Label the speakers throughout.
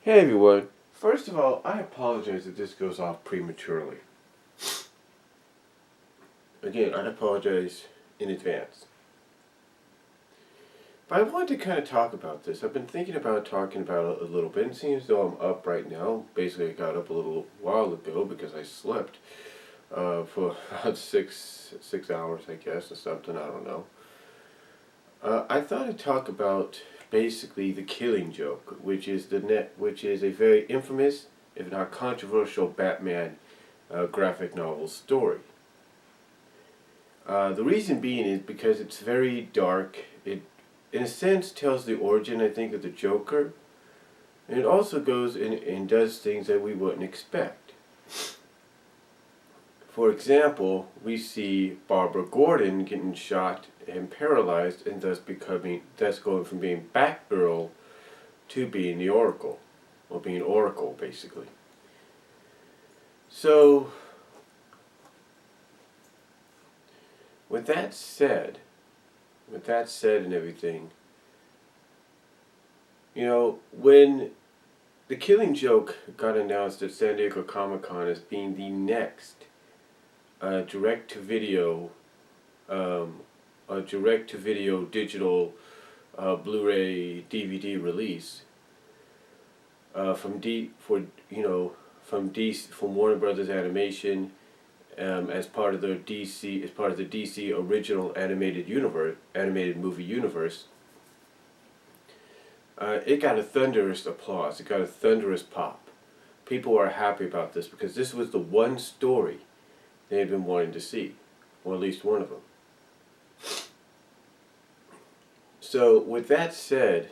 Speaker 1: Hey everyone. First of all, I apologize if this goes off prematurely. Again, I apologize in advance. But I wanted to kind of talk about this. I've been thinking about talking about it a little bit. It seems as though I'm up right now. Basically, I got up a little while ago because I slept for about six hours, I guess, or something. I don't know. I thought I'd talk about basically The Killing Joke, which is a very infamous, if not controversial, Batman graphic novel story. The reason being is because it's very dark. It, in a sense, tells the origin, I think, of the Joker, and it also goes and does things that we wouldn't expect. For example, we see Barbara Gordon getting shot and paralyzed, and thus going from being Batgirl to being the Oracle, or being Oracle, basically. So, with that said and everything, when The Killing Joke got announced at San Diego Comic-Con as being the next direct-to-video digital Blu-ray DVD release from Warner Brothers Animation, as part of the DC original animated movie universe. It got a thunderous applause. It got a thunderous pop. People are happy about this because this was the one story they had been wanting to see, or at least one of them. So, with that said,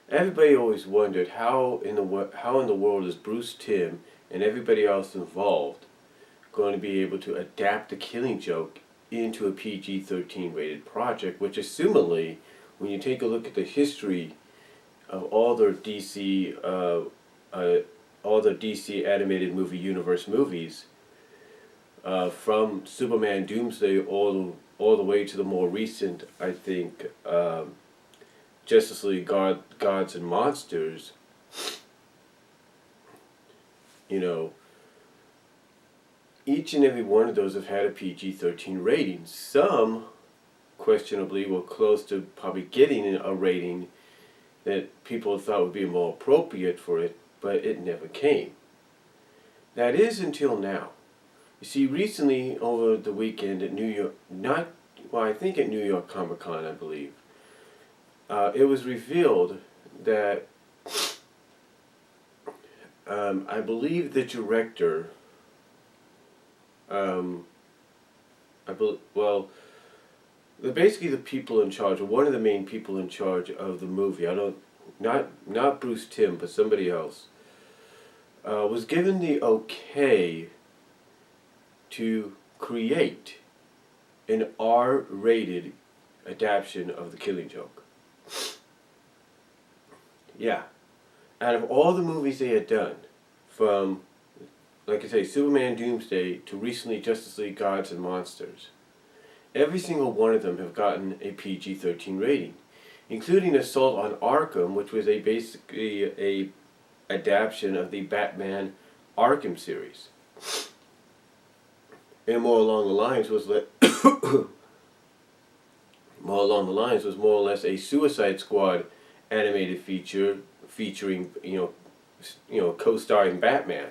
Speaker 1: everybody always wondered how in the world is Bruce Timm and everybody else involved going to be able to adapt The Killing Joke into a PG-13 rated project, which assumedly, when you take a look at the history of all the DC animated movie universe movies, from Superman Doomsday all the way to the more recent, I think, Justice League Gods and Monsters, each and every one of those have had a PG-13 rating. Some, questionably, were close to probably getting a rating that people thought would be more appropriate for it, but it never came. That is until now. You see, recently, over the weekend at New York, I think at New York Comic-Con, I believe, it was revealed that I believe the director, basically the people in charge, or one of the main people in charge of the movie, not Bruce Timm, but somebody else, was given the okay to create an R-rated adaptation of The Killing Joke. Yeah. Out of all the movies they had done, from, like I say, Superman Doomsday to recently Justice League Gods and Monsters, every single one of them have gotten a PG-13 rating, including Assault on Arkham, which was basically a adaptation of the Batman Arkham series. And more along the lines was more or less a Suicide Squad animated feature featuring co-starring Batman.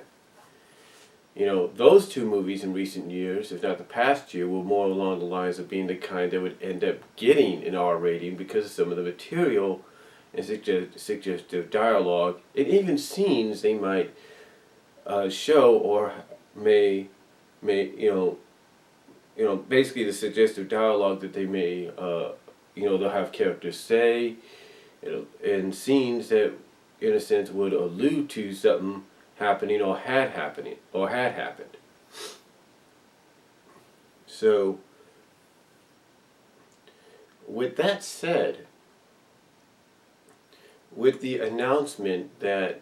Speaker 1: Those two movies in recent years, if not the past year, were more along the lines of being the kind that would end up getting an R rating because of some of the material and suggestive dialogue, and even scenes they might show or may basically the suggestive dialogue that they may they'll have characters say, and scenes that in a sense would allude to something happening or had happened. So, with that said, with the announcement that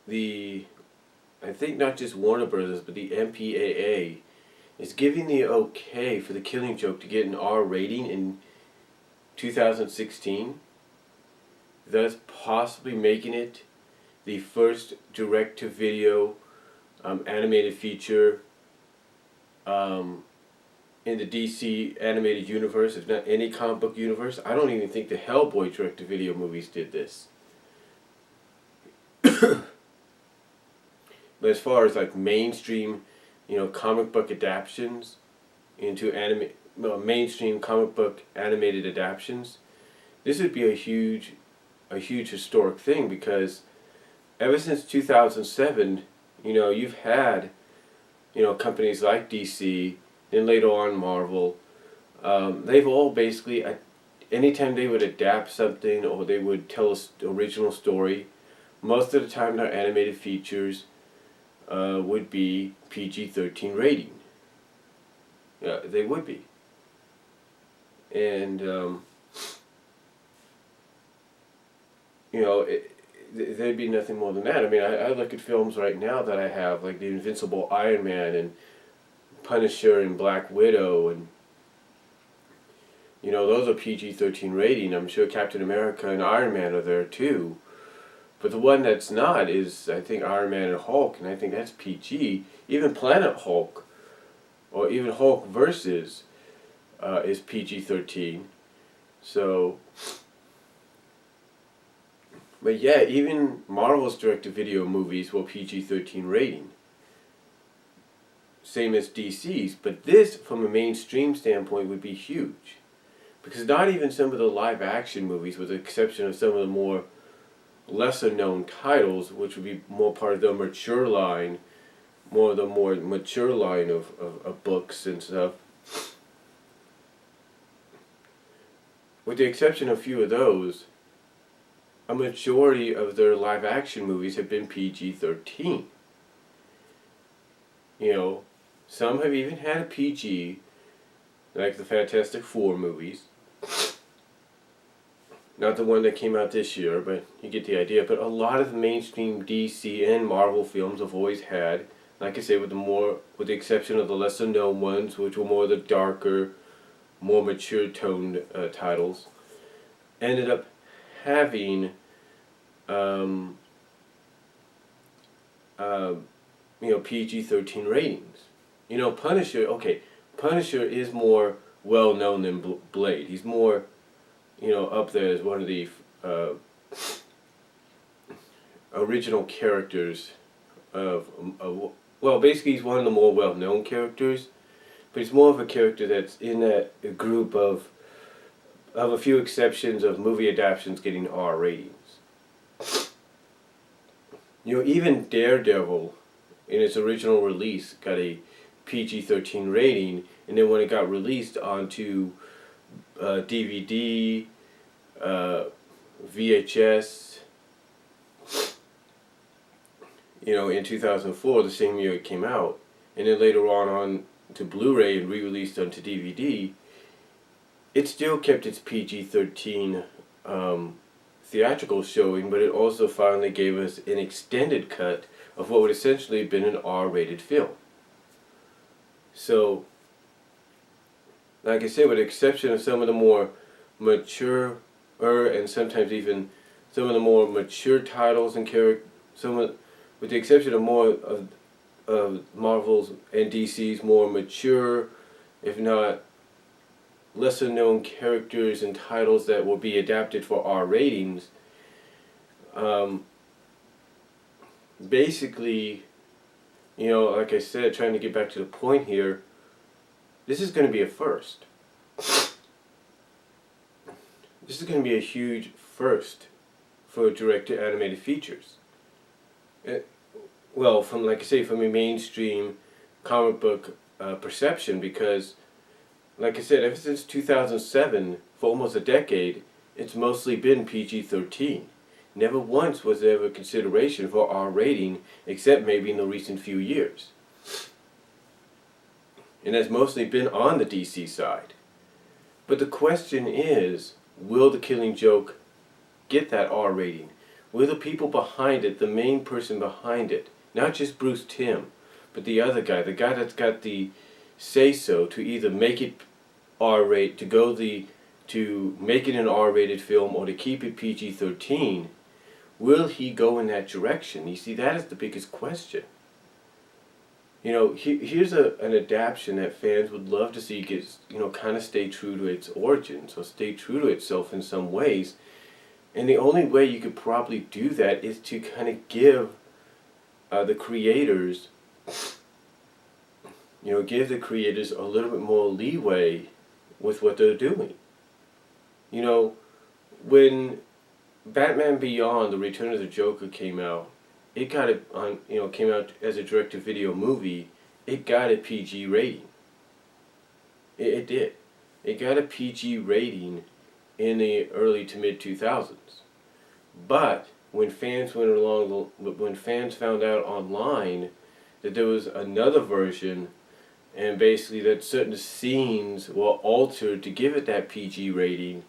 Speaker 1: I think not just Warner Brothers, but the MPAA is giving the okay for The Killing Joke to get an R rating in 2016, thus possibly making it the first direct-to-video animated feature in the DC animated universe, if not any comic book universe. I don't even think the Hellboy direct-to-video movies did this. But as far as like mainstream, comic book adaptions into mainstream comic book animated adaptions, this would be a huge historic thing, because ever since 2007, you've had, companies like DC, then later on Marvel, they've all basically, anytime they would adapt something or they would tell an original story, most of the time their animated features would be PG-13 rating. Yeah, they would be. And, there'd be nothing more than that. I mean, I look at films right now that I have, like The Invincible Iron Man and Punisher and Black Widow, and those are PG-13 rating. I'm sure Captain America and Iron Man are there too. But the one that's not is, I think, Iron Man and Hulk, and I think that's PG. Even Planet Hulk, or even Hulk versus, is PG-13. So, but yeah, even Marvel's direct-to-video movies were PG-13 rating. Same as DC's, but this, from a mainstream standpoint, would be huge. Because not even some of the live-action movies, with the exception of some of the more lesser-known titles, which would be more part of the mature line, more mature line of books and stuff, with the exception of a few of those, a majority of their live-action movies have been PG-13. Some have even had a PG, like the Fantastic Four movies. Not the one that came out this year, but you get the idea. But a lot of the mainstream DC and Marvel films have always had, like I say, with the exception of the lesser known ones, which were more the darker, more mature toned titles, ended up having PG-13 ratings. Punisher is more well known than Blade. He's more, up there as one of the original characters well, basically he's one of the more well known characters, but he's more of a character that's in that group of a few exceptions of movie adaptations getting R ratings. Even Daredevil, in its original release, got a PG-13 rating, and then when it got released onto DVD, VHS, in 2004, the same year it came out, and then later on to Blu-ray and re-released onto DVD, it still kept its PG-13 theatrical showing, but it also finally gave us an extended cut of what would essentially have been an R-rated film. So, like I said, with the exception of some of the more mature, and sometimes even some of the more mature titles and with the exception of more of Marvel's and DC's more mature, if not lesser known characters and titles that will be adapted for R ratings, basically, like I said, trying to get back to the point here, this is going to be a first. This is going to be a huge first for director animated features. Well, from a mainstream comic book perception, because, like I said, ever since 2007, for almost a decade, it's mostly been PG-13. Never once was there ever consideration for R rating, except maybe in the recent few years. And that's mostly been on the DC side. But the question is, will The Killing Joke get that R rating? Will the people behind it, the main person behind it, not just Bruce Timm, but the other guy, the guy that's got the say-so to either make it R-rated, to make it an R-rated film, or to keep it PG-13, will he go in that direction? You see, that is the biggest question. You know, here's an adaptation that fans would love to see get, kind of stay true to its origins, or stay true to itself in some ways. And the only way you could probably do that is to kind of give the creators, give the creators a little bit more leeway with what they're doing. You know, when Batman Beyond: The Return of the Joker came out, it got it on, came out as a direct-to-video movie. It got a PG rating. It did. It got a PG rating in the early to mid 2000s. But when fans when fans found out online that there was another version, and basically that certain scenes were altered to give it that PG rating,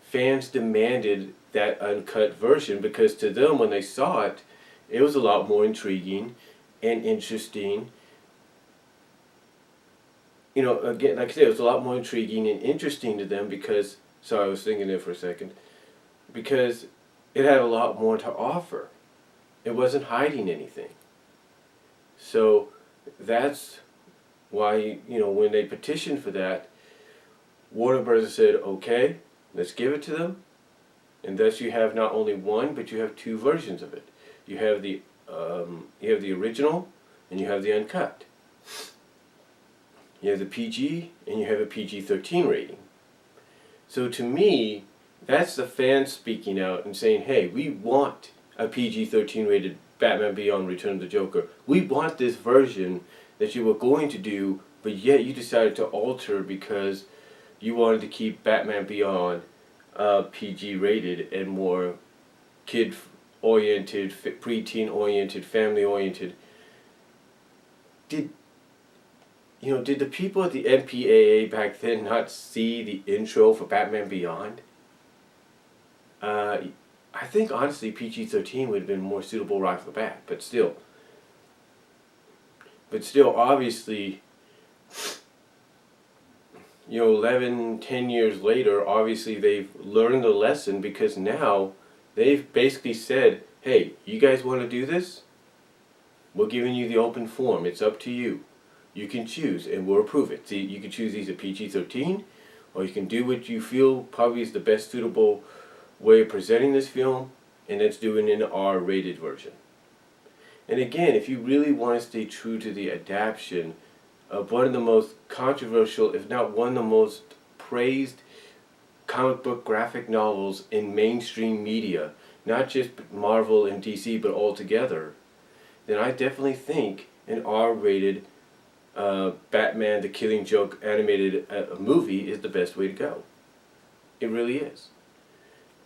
Speaker 1: fans demanded that uncut version, because to them, when they saw it, it was a lot more intriguing and interesting. Again, like I said, it was a lot more intriguing and interesting to them because, sorry, I was thinking there for a second, because it had a lot more to offer. It wasn't hiding anything. So that's why, when they petitioned for that, Warner Bros. Said, okay, let's give it to them. And thus you have not only one, but you have two versions of it. You have the original, and you have the uncut. You have the PG, and you have a PG-13 rating. So to me, that's the fans speaking out and saying, hey, we want a PG-13 rated Batman Beyond: Return of the Joker. We want this version that you were going to do, but yet you decided to alter because you wanted to keep Batman Beyond PG rated and more kid-oriented, preteen-oriented, family-oriented. Did the people at the MPAA back then not see the intro for Batman Beyond? I think honestly PG-13 would have been more suitable right off the bat, but still, obviously, 11, 10 years later, obviously they've learned the lesson, because now they've basically said, hey, you guys want to do this? We're giving you the open form. It's up to you. You can choose, and we'll approve it. See, you can choose either PG-13, or you can do what you feel probably is the best suitable way of presenting this film, and that's doing an R-rated version. And again, if you really want to stay true to the adaptation of one of the most controversial, if not one of the most praised comic book graphic novels in mainstream media, not just Marvel and DC, but all together, then I definitely think an R-rated Batman the Killing Joke animated movie is the best way to go. It really is.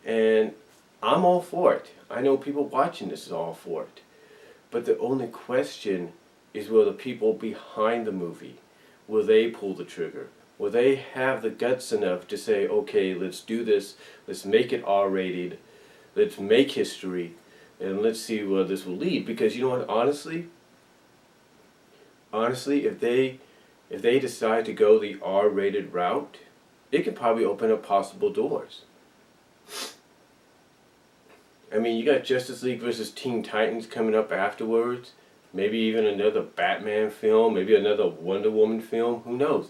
Speaker 1: And I'm all for it. I know people watching this is all for it. But the only question is, will the people behind the movie, will they pull the trigger? Will they have the guts enough to say, okay, let's do this, let's make it R-rated, let's make history, and let's see where this will lead? Because you know what, honestly, if they decide to go the R-rated route, it could probably open up possible doors. I mean, you got Justice League versus Teen Titans coming up afterwards. Maybe even another Batman film, maybe another Wonder Woman film, who knows?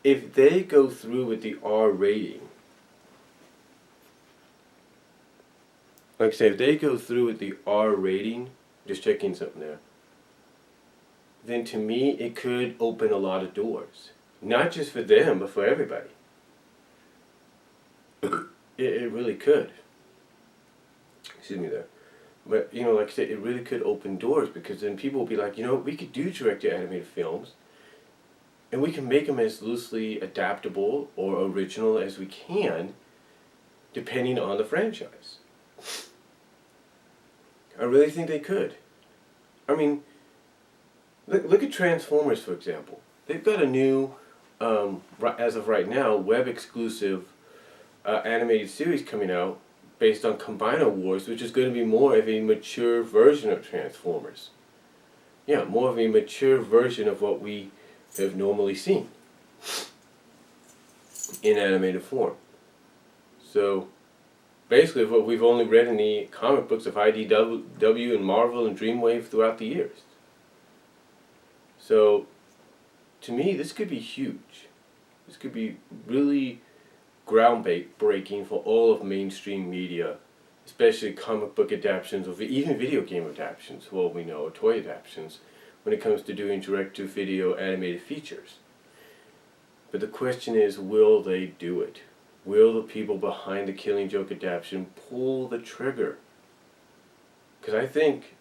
Speaker 1: If they go through with the R rating, like I say, if they go through with the R rating, just checking something there, then to me it could open a lot of doors. Not just for them, but for everybody. It really could. Excuse me there. But, like I said, it really could open doors, because then people will be like, we could do direct-to-animated films, and we can make them as loosely adaptable or original as we can, depending on the franchise. I really think they could. I mean, look at Transformers, for example. They've got a new, as of right now, web-exclusive animated series coming out based on Combiner Wars, which is going to be more of a mature version of Transformers. Yeah, more of a mature version of what we have normally seen in animated form. So, basically what we've only read in the comic books of IDW and Marvel and Dreamwave throughout the years. So, to me, this could be huge. This could be really groundbreaking for all of mainstream media, especially comic book adaptations, or even video game adaptations, for all we know, or toy adaptations, when it comes to doing direct-to-video animated features. But the question is, will they do it? Will the people behind the Killing Joke adaptation pull the trigger? Because I think,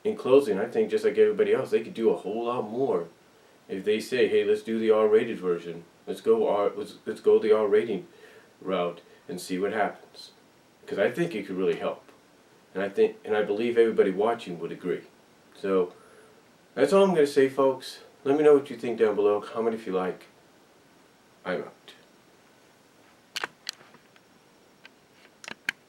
Speaker 1: in closing, I think just like everybody else, they could do a whole lot more if they say, hey, let's do the R-rated version. Let's go the R rating route and see what happens. Because I think it could really help. And I believe everybody watching would agree. So that's all I'm going to say, folks. Let me know what you think down below. Comment if you like. I'm out.